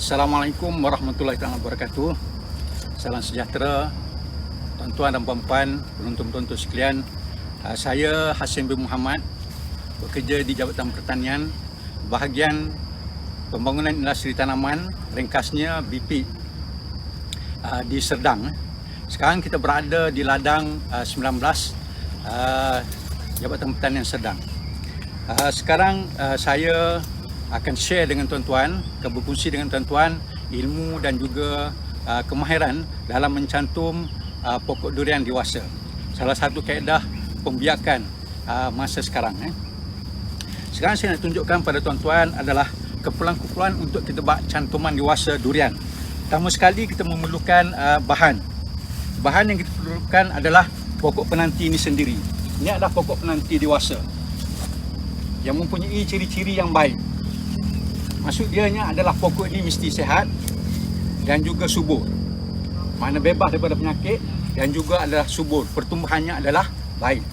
Assalamualaikum warahmatullahi wabarakatuh. Salam sejahtera tuan-tuan dan puan-puan, penonton-penonton sekalian. Saya Hasim bin Muhammad, bekerja di Jabatan Pertanian, bahagian pembangunan industri tanaman, ringkasnya BP di Serdang. Sekarang kita berada di ladang 19 Jabatan Pertanian Serdang. Sekarang saya akan share dengan tuan-tuan, berkongsi dengan tuan-tuan ilmu dan juga kemahiran dalam mencantum pokok durian dewasa. Salah satu kaedah pembiakan masa sekarang. Sekarang saya nak tunjukkan pada tuan-tuan adalah kumpulan-kumpulan untuk kita buat cantuman dewasa durian. Pertama sekali kita memerlukan bahan. Bahan yang kita perlukan adalah pokok penanti ini sendiri. Ini adalah pokok penanti dewasa yang mempunyai ciri-ciri yang baik. Maksud dianya adalah pokok ini mesti sehat dan juga subur. Mana bebas daripada penyakit dan juga adalah subur. Pertumbuhannya adalah baik.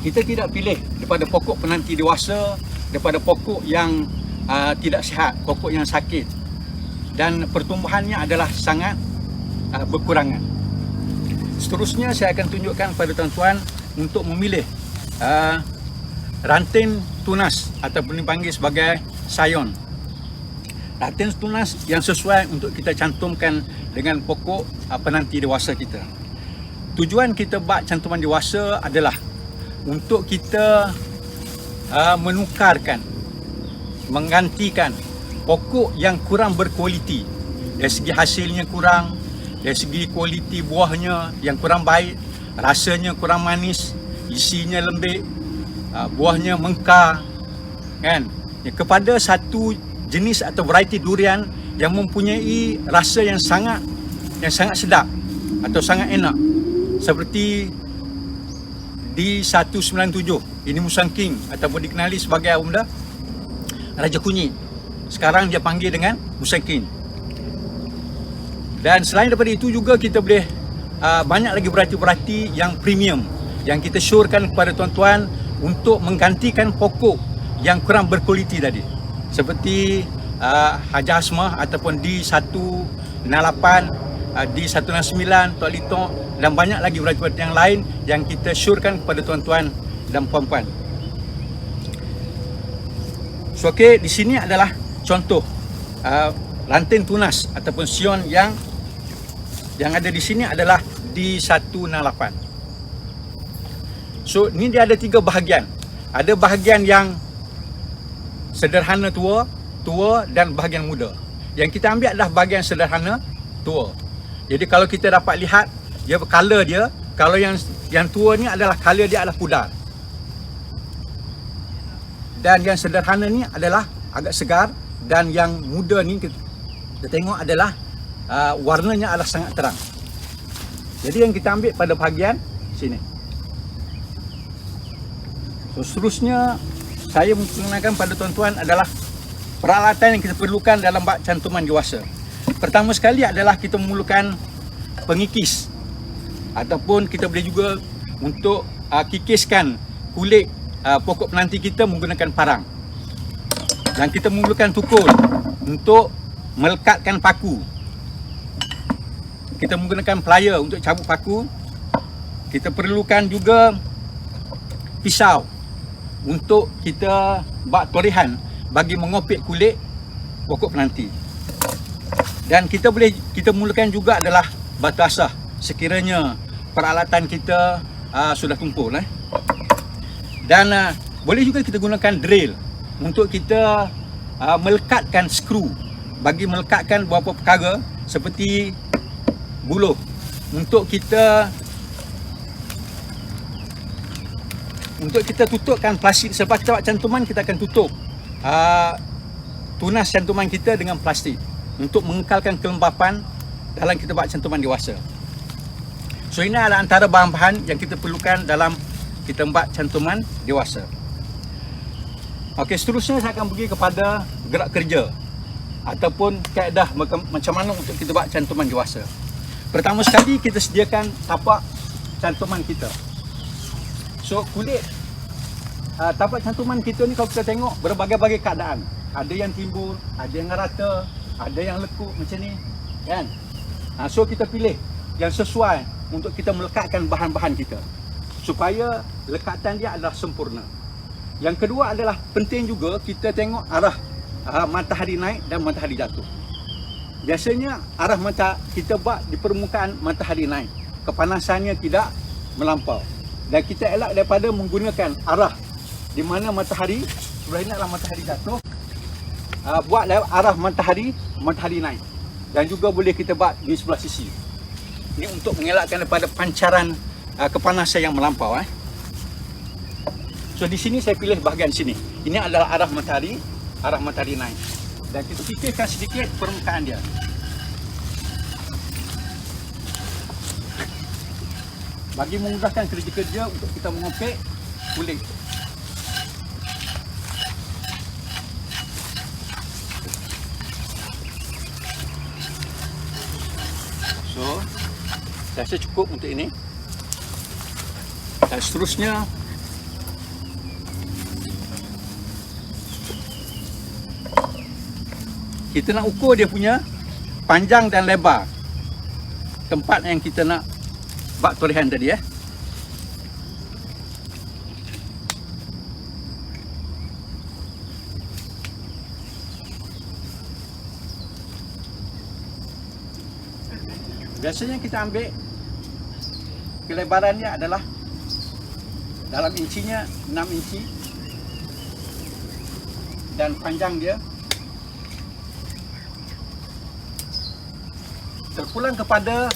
Kita tidak pilih daripada pokok penanti dewasa, daripada pokok yang tidak sihat, pokok yang sakit. Dan pertumbuhannya adalah sangat berkurangan. Seterusnya saya akan tunjukkan kepada tuan-tuan untuk memilih ranting tunas ataupun dipanggil sebagai sayon. Ranting tunas yang sesuai untuk kita cantumkan dengan pokok penanti dewasa kita. Tujuan kita buat cantuman dewasa adalah untuk kita menukarkan, menggantikan pokok yang kurang berkualiti. Dari segi hasilnya kurang, dari segi kualiti buahnya yang kurang baik, rasanya kurang manis, isinya lembik, buahnya mengkar, kan? Kepada satu jenis atau variety durian yang mempunyai rasa yang sangat sedap atau sangat enak, seperti D197, ini Musang King ataupun dikenali sebagai apa benda? Raja Kunyit. Sekarang dia panggil dengan Musang King. Dan selain daripada itu juga kita boleh banyak lagi variety-variety yang premium yang kita syorkan kepada tuan-tuan untuk menggantikan pokok yang kurang berkualiti tadi, seperti Hajar Asmah ataupun D168, D169, Tok Litok dan banyak lagi variety yang lain yang kita syorkan kepada tuan-tuan dan puan-puan. So, di sini adalah contoh ranting tunas ataupun sion yang ada di sini adalah D168. So, ini dia ada 3 bahagian. Ada bahagian yang sederhana tua dan bahagian muda. Yang kita ambil adalah bahagian sederhana tua. Jadi kalau kita dapat lihat dia color dia, kalau yang tua ni adalah color dia adalah pudar. Dan yang sederhana ni adalah agak segar, dan yang muda ni kita tengok adalah warnanya adalah sangat terang. Jadi yang kita ambil pada bahagian sini. So, seterusnya saya mengenalkan pada tuan-tuan adalah peralatan yang kita perlukan dalam bak cantuman dewasa. Pertama sekali adalah kita memerlukan pengikis, ataupun kita boleh juga untuk kikiskan kulit pokok penanti kita menggunakan parang. Dan kita memerlukan tukul untuk melekatkan paku. Kita menggunakan plier untuk cabut paku. Kita perlukan juga pisau untuk kita buat torehan bagi mengopik kulit pokok penanti. Dan kita mulakan juga adalah batu asah sekiranya peralatan kita sudah tumpul. Dan boleh juga kita gunakan drill untuk kita melekatkan skru, bagi melekatkan beberapa perkara seperti buluh, untuk kita tutupkan plastik. Selepas kita buat cantuman, kita akan tutup tunas cantuman kita dengan plastik untuk mengekalkan kelembapan dalam kita buat cantuman dewasa. So, ini adalah antara bahan-bahan yang kita perlukan dalam kita buat cantuman dewasa. Okey, seterusnya saya akan pergi kepada gerak kerja ataupun kaedah macam mana untuk kita buat cantuman dewasa. Pertama sekali kita sediakan tapak cantuman kita. So, kulit tapak cantuman kita ni kalau kita tengok berbagai-bagai keadaan. Ada yang timbul, ada yang rata, ada yang lekuk macam ni, kan? So kita pilih yang sesuai untuk kita melekatkan bahan-bahan kita supaya lekatan dia adalah sempurna. Yang kedua adalah penting juga kita tengok arah matahari naik dan matahari jatuh. Biasanya arah kita buat di permukaan matahari naik, kepanasannya tidak melampau, dan kita elak daripada menggunakan arah di mana matahari sebenarnya adalah matahari jatuh. Buatlah arah matahari naik, dan juga boleh kita buat di sebelah sisi. Ini untuk mengelakkan daripada pancaran kepanasan yang melampau. So di sini saya pilih bahagian sini. Ini adalah arah matahari naik, dan kita pipihkan sedikit permukaan dia. Bagi memudahkan kerja-kerja untuk kita mengopek kulit. So, saya rasa cukup untuk ini. Dan seterusnya, kita nak ukur dia punya panjang dan lebar tempat yang kita nak buat torehan tadi. Biasanya kita ambil kelebarannya adalah dalam incinya 6 inci dan panjang dia terpulang kepada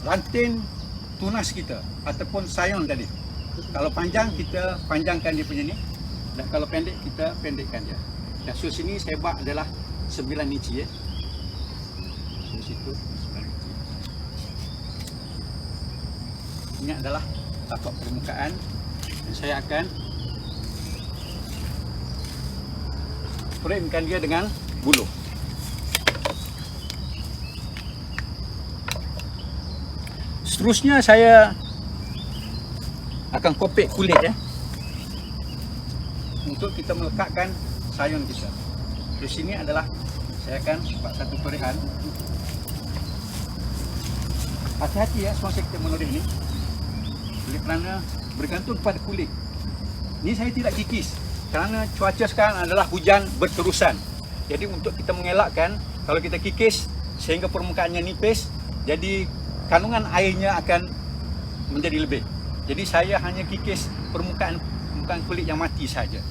ranting tunas kita ataupun sayon tadi. Kalau panjang kita panjangkan dia punya ni, dan kalau pendek kita pendekkan dia. Dan so sini saya buat adalah 9 inci So situ 9 inci. Ini adalah tapak permukaan, dan saya akan framekan dia dengan buluh. Seterusnya saya akan kopek kulit untuk kita melekatkan sayon kita. Di sini adalah saya akan buat satu torehan. Hati-hati semasa kita menoreh ni, kerana bergantung pada kulit. Ni saya tidak kikis kerana cuaca sekarang adalah hujan berterusan. Jadi untuk kita mengelakkan kalau kita kikis sehingga permukaannya nipis, jadi kandungan airnya akan menjadi lebih. Jadi saya hanya kikis permukaan kulit yang mati saja.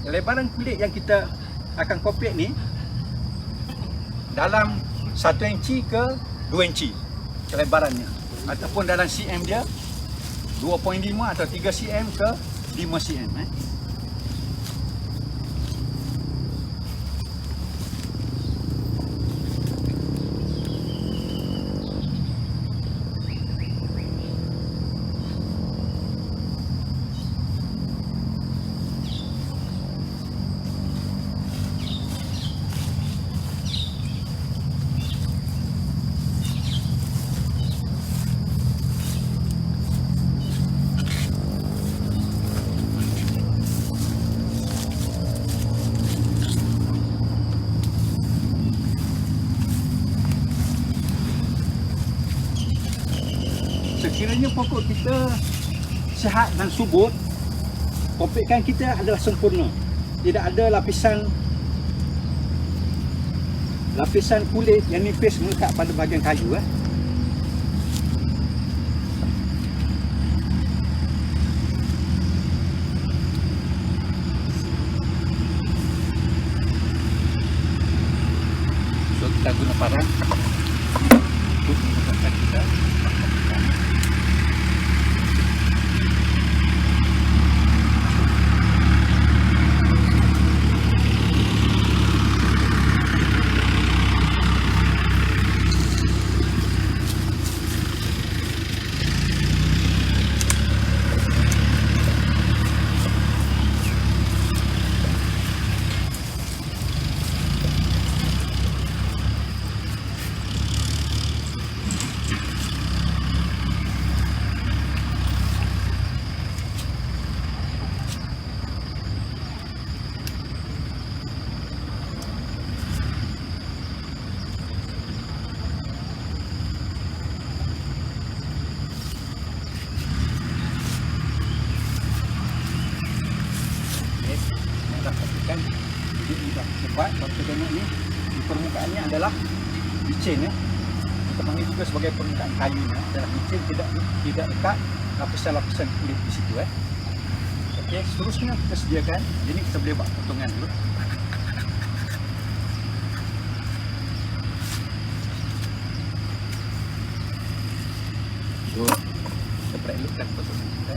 Lebaran kulit yang kita akan kopek ni dalam 1 inci ke 2 inci kelebarannya, ataupun dalam cm dia 2.5 atau 3 cm ke 5 cm. Sekiranya pokok kita sihat dan subur, kopekan kita adalah sempurna. Tidak ada lapisan kulit yang nipis melekat pada bahagian kayu. So kita guna parang untuk menempatkan kita. buat, kalau kita tengok ni, di permukaannya adalah licin ya. Kita panggil juga sebagai permukaan kayu ya. Adalah licin, tidak lekat lapisan-lapisan kulit di situ ya. Okey, seterusnya kita sediakan. Jadi kita boleh buat potongan dulu. So, kita perelokkan potongan kita.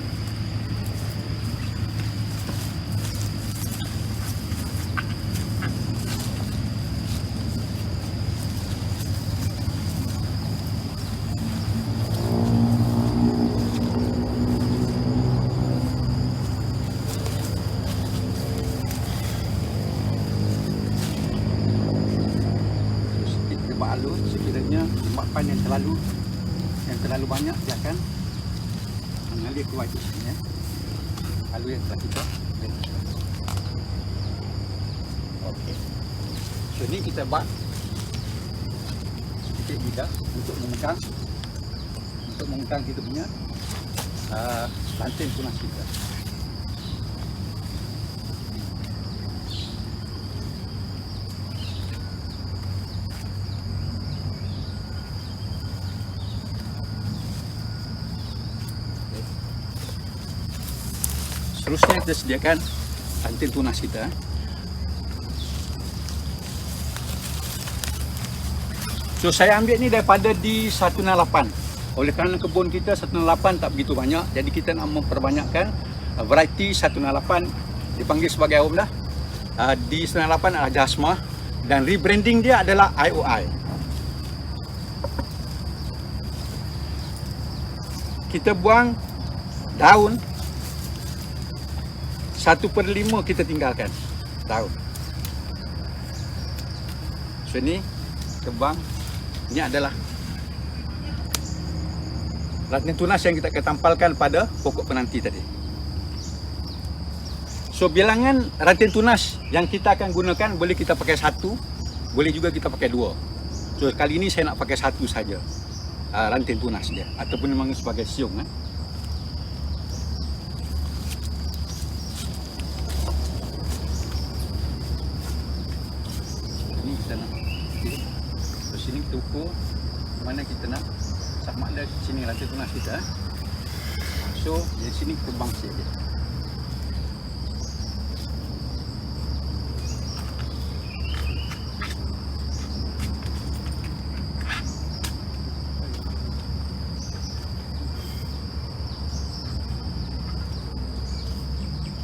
Alur sekiranya lemakpan yang terlalu banyak dia akan mengalir keluar di sini ya. Alur yang telah kita. Okey. So ni kita buat sedikit lidah untuk memegang kita punya ranting tunas kita. Seterusnya kita sediakan ranting tunas kita. So saya ambil ni daripada di 168. Oleh kerana kebun kita 168 tak begitu banyak, jadi kita nak memperbanyakkan variety 168 dipanggil sebagai apa dah? Di 168 adalah Jasmah dan rebranding dia adalah IOI. Kita buang daun 1/5 kita tinggalkan daun. So ni kebang, ini adalah ranting tunas yang kita akan tampalkan pada pokok penanti tadi. So bilangan ranting tunas yang kita akan gunakan, boleh kita pakai 1, boleh juga kita pakai 2. So kali ini saya nak pakai 1 saja ranting tunas dia, ataupun memang sebagai siung kita nak terus sini kita ukur mana kita nak sama ada sini ranting tunas kita. So dari sini kita bangsa dia.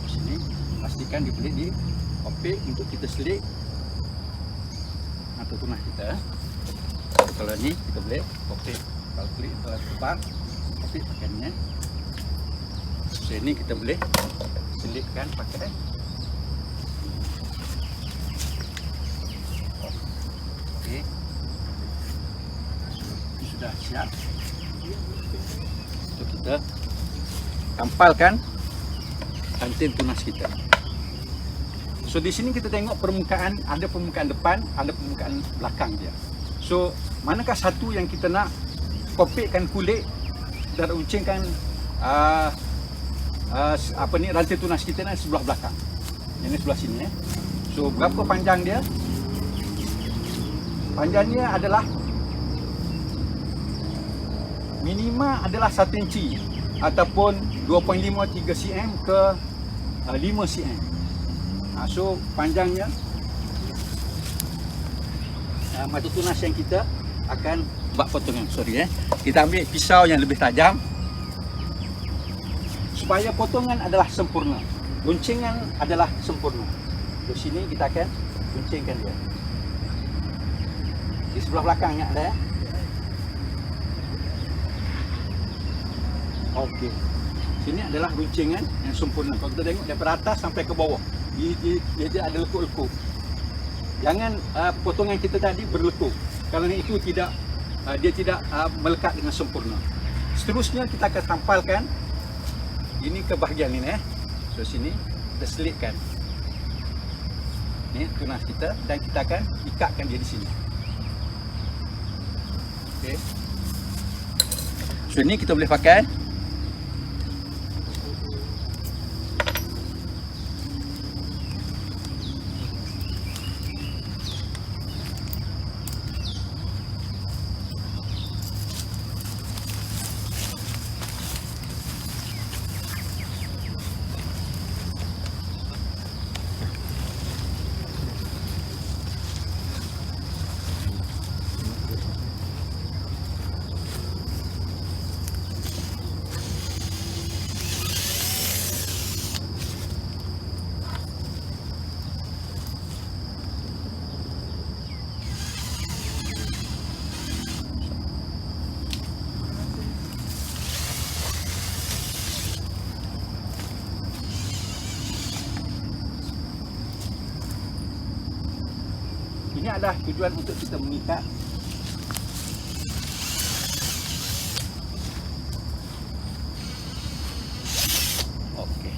Sini pastikan dia boleh di untuk kita selit atau tunas kita. Kalau ni kita boleh kopek. Kalau kulit terlalu tebal, kopek pakai ni. So ini kita boleh selitkan pakai. Okey. Ini sudah siap. Untuk kita tampalkan ranting tunas kita. So di sini kita tengok permukaan, ada permukaan depan, ada permukaan belakang dia. So manakah satu yang kita nak kopekkan kulit dan uncingkan ranting tunas kita ni sebelah belakang. Ini sebelah sini So berapa panjang dia? Panjangnya adalah minima adalah 1 inci ataupun 2.5 3 cm ke 5 cm. So panjangnya mata tunas yang kita akan buat potongan. Kita ambil pisau yang lebih tajam supaya potongan adalah sempurna, guncingan adalah sempurna. Di sini kita akan guncingkan dia. Di sebelah belakangnya ada ya. Okey. Sini adalah guncingan yang sempurna. Kalau kita tengok daripada atas sampai ke bawah, dia ada lekuk-lekuk. Jangan potongan kita tadi berlekuk. Kerana itu tidak dia tidak melekat dengan sempurna. Seterusnya kita akan tampalkan ini ke bahagian ini So sini kita selitkan. Ni tunas kita dan kita akan ikatkan dia di sini. Okey. So ini kita boleh pakai. adalah tujuan untuk kita mengikat. Okey.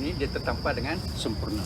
Ini dia tertampar dengan sempurna.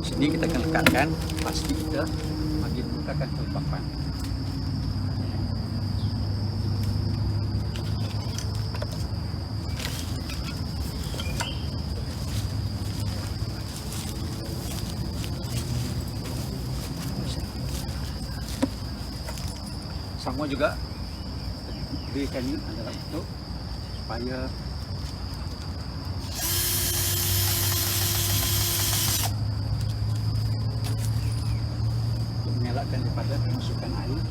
Sini kita akan lekatkan plastik kita bagi menggunakan kelembapan. Sama juga berikan ini adalah untuk supaya mengelakkan daripada kemasukan air.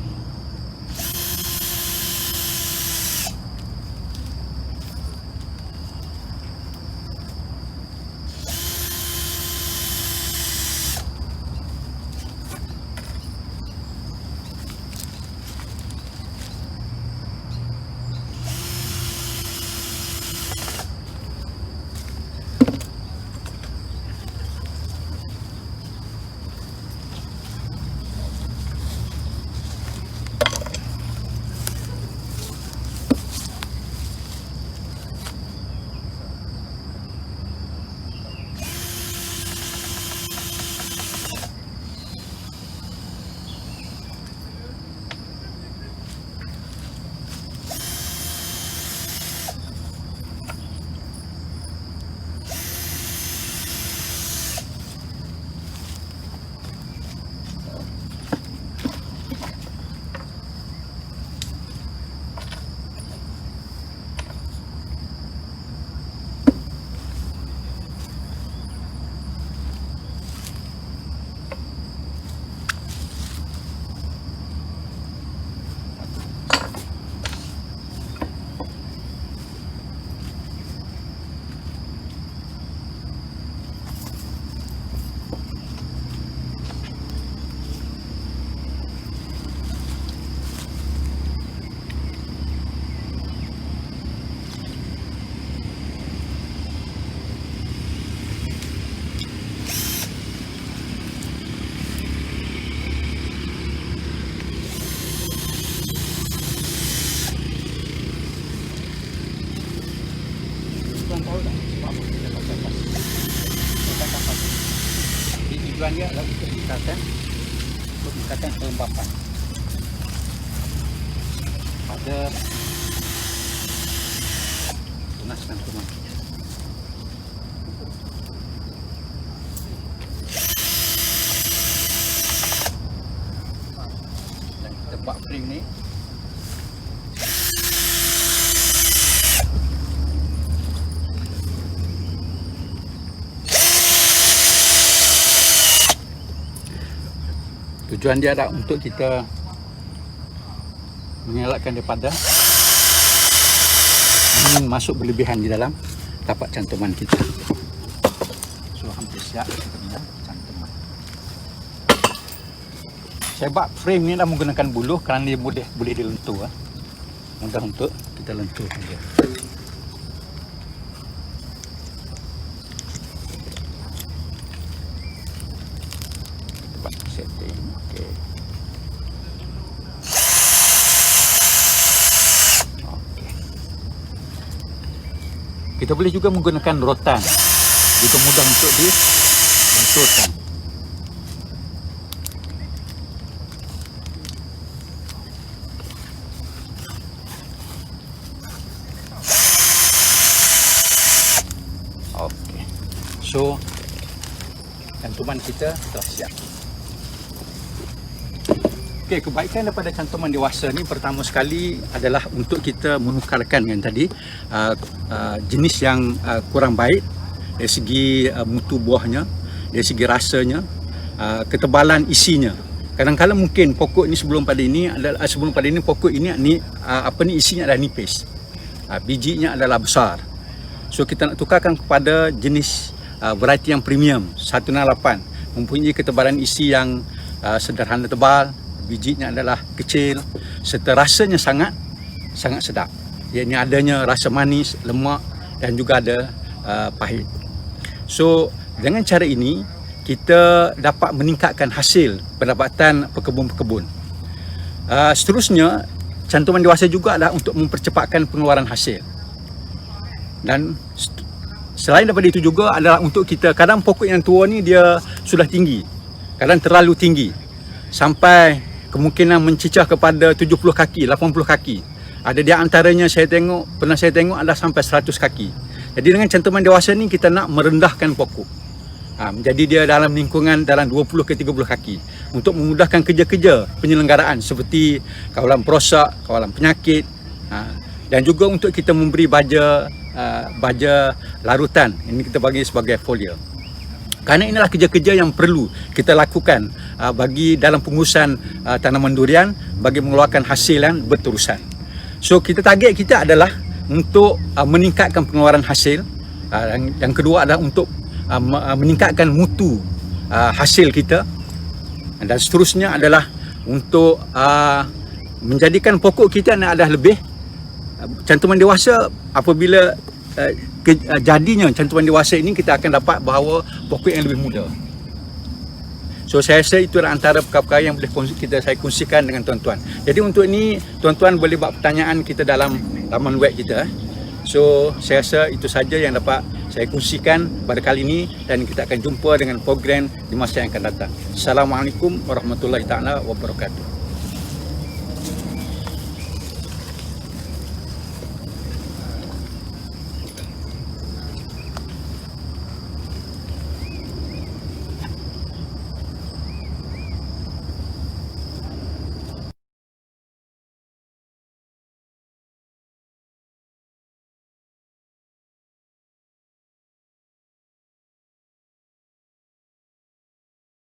Tuan tahu tak sebab apa kita pakai plastik? Kita dapat. Jadi tujuan dia adalah untuk meningkatkan kelembapan pada tunaskan tulang. bak frame ni. Tujuan dia adalah untuk kita mengelakkan daripada angin masuk berlebihan di dalam tapak cantuman kita. So hampir siap kita punya cantuman. Saya buat frame ni dah menggunakan buluh kerana dia boleh dilentur. Mudah untuk kita lenturkan dia. Setting, okey. Kita boleh juga menggunakan rotan. Juga mudah untuk dilenturkan. Okey. So, cantuman kita telah siap. Okey, kebaikan daripada cantuman dewasa ni pertama sekali adalah untuk kita menukarkan yang tadi jenis yang kurang baik dari segi mutu buahnya, dari segi rasanya, ketebalan isinya. Kadang-kadang mungkin pokok ni sebelum pada ini pokok ini isinya adalah nipis. Bijinya adalah besar. So kita nak tukarkan kepada jenis variety yang premium 168, mempunyai ketebalan isi yang sederhana tebal, bijinya adalah kecil serta rasanya sangat sedap. Iaitu adanya rasa manis, lemak dan juga ada pahit. So dengan cara ini kita dapat meningkatkan hasil pendapatan pekebun-pekebun. Seterusnya cantuman dewasa juga adalah untuk mempercepatkan pengeluaran hasil. Dan selain daripada itu juga adalah untuk kita, kadang pokok yang tua ni dia sudah tinggi, kadang terlalu tinggi sampai kemungkinan mencicah kepada 70 kaki, 80 kaki. Ada di antaranya pernah saya tengok ada sampai 100 kaki. Jadi dengan cantuman dewasa ni kita nak merendahkan pokok. Jadi dia dalam lingkungan dalam 20 ke 30 kaki untuk memudahkan kerja-kerja penyelenggaraan seperti kawalan perosak, kawalan penyakit, dan juga untuk kita memberi baja larutan. Ini kita bagi sebagai foliar. Kerana inilah kerja-kerja yang perlu kita lakukan bagi dalam pengurusan tanaman durian bagi mengeluarkan hasil yang berterusan. So target kita adalah untuk meningkatkan pengeluaran hasil. Yang kedua adalah untuk meningkatkan mutu hasil kita. Dan seterusnya adalah untuk menjadikan pokok kita adalah lebih cantuman dewasa. Apabila jadinya cantuman dewasa ini, kita akan dapat bahawa pokok yang lebih muda. So saya rasa itu adalah antara perkara-perkara yang boleh saya kongsikan dengan tuan-tuan. Jadi untuk ini tuan-tuan boleh buat pertanyaan kita dalam laman web kita. So saya rasa itu saja yang dapat saya kongsikan pada kali ini, dan kita akan jumpa dengan program di masa yang akan datang. Assalamualaikum warahmatullahi taala wabarakatuh.